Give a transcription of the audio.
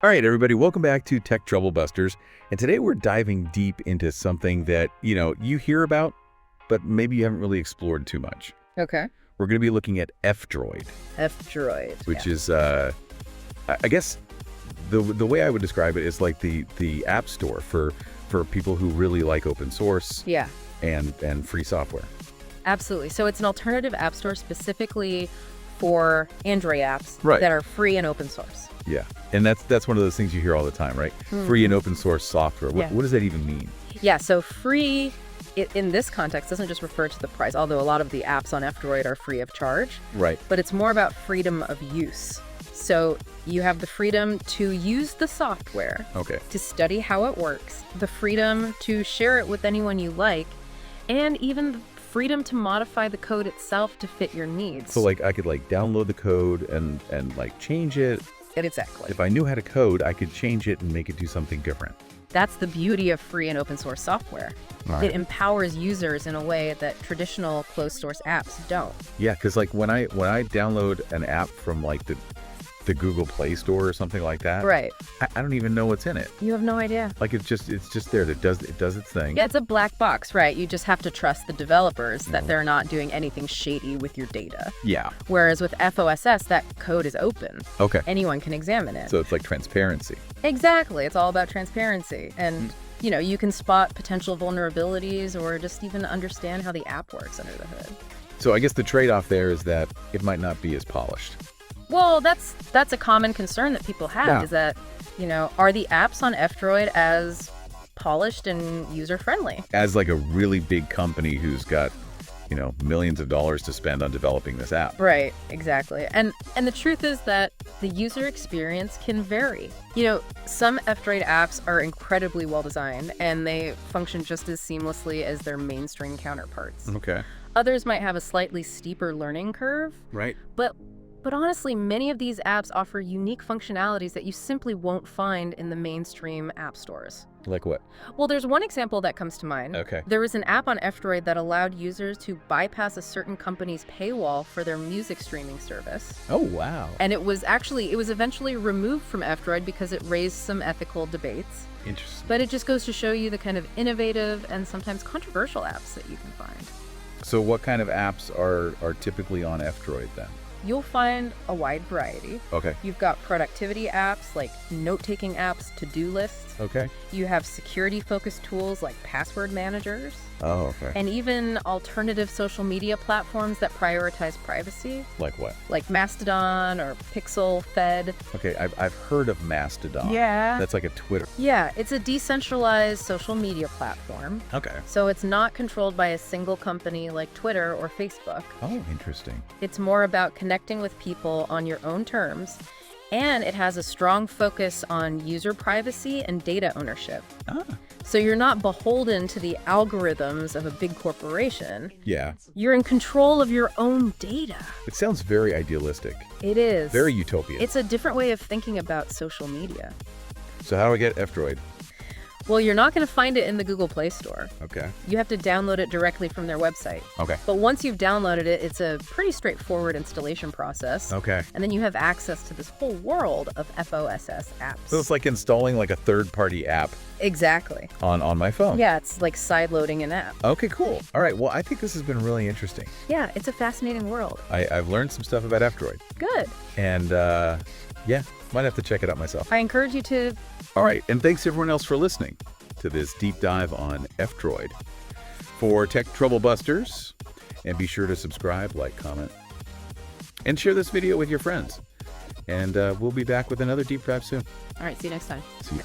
All right, everybody, welcome back to Tech Trouble Busters. And today we're diving deep into something that, you hear about, but maybe you haven't really explored too much. Okay. We're going to be looking at F-Droid. F-Droid. Which is, I guess, the way I would describe it is like the app store for people who really like open source and free software. Absolutely. So it's an alternative app store specifically for Android apps that are free and open source. Yeah. And that's one of those things you hear all the time, right? Free and open source software. What does that even mean? Yeah. So free in this context doesn't just refer to the price, although a lot of the apps on F-Droid are free of charge. Right. But it's more about freedom of use. So you have the freedom to use the software, to study how it works, the freedom to share it with anyone you like, and even the freedom to modify the code itself to fit your needs. So I could download the code and change it. Exactly. If I knew how to code, I could change it and make it do something different. That's the beauty of free and open source software. Right. It empowers users in a way that traditional closed source apps don't. Yeah, because when I download an app from the Google Play Store or something like that, right? I don't even know what's in it. You have no idea. It's just there. It does its thing. Yeah, it's a black box, right? You just have to trust the developers that they're not doing anything shady with your data. Yeah. Whereas with FOSS, that code is open. Okay. Anyone can examine it. So it's like transparency. Exactly. It's all about transparency. And you can spot potential vulnerabilities or just even understand how the app works under the hood. So I guess the trade-off there is that it might not be as polished. Well, that's a common concern that people have is that, are the apps on F-Droid as polished and user-friendly? As a really big company who's got, millions of dollars to spend on developing this app. Right, exactly. And the truth is that the user experience can vary. Some F-Droid apps are incredibly well-designed and they function just as seamlessly as their mainstream counterparts. Okay. Others might have a slightly steeper learning curve. Right. But honestly, many of these apps offer unique functionalities that you simply won't find in the mainstream app stores. Like what? Well, there's one example that comes to mind. Okay. There was an app on F-Droid that allowed users to bypass a certain company's paywall for their music streaming service. Oh, wow. And it was eventually removed from F-Droid because it raised some ethical debates. Interesting. But it just goes to show you the kind of innovative and sometimes controversial apps that you can find. So what kind of apps are typically on F-Droid then? You'll find a wide variety. Okay. You've got productivity apps like note-taking apps, to-do lists. Okay. You have security-focused tools like password managers. Oh, okay. And even alternative social media platforms that prioritize privacy. Like what? Like Mastodon or Pixel Fed. Okay, I've heard of Mastodon. Yeah. That's like a Twitter. Yeah, it's a decentralized social media platform. Okay. So it's not controlled by a single company like Twitter or Facebook. Oh, interesting. It's more about connecting with people on your own terms, and it has a strong focus on user privacy and data ownership. Ah. So you're not beholden to the algorithms of a big corporation. Yeah. You're in control of your own data. It sounds very idealistic. It is. Very utopian. It's a different way of thinking about social media. So how do I get F-Droid? Well, you're not going to find it in the Google Play Store. Okay. You have to download it directly from their website. Okay. But once you've downloaded it, it's a pretty straightforward installation process. Okay. And then you have access to this whole world of FOSS apps. So it's like installing a third-party app. Exactly. On my phone. Yeah, it's like side-loading an app. Okay, cool. All right, well, I think this has been really interesting. Yeah, it's a fascinating world. I've learned some stuff about F-Droid. Good. And, might have to check it out myself. I encourage you to. All right, and thanks everyone else for listening to this deep dive on F-Droid. For Tech Trouble Busters, and be sure to subscribe, like, comment, and share this video with your friends. And we'll be back with another deep dive soon. All right, see you next time. See you.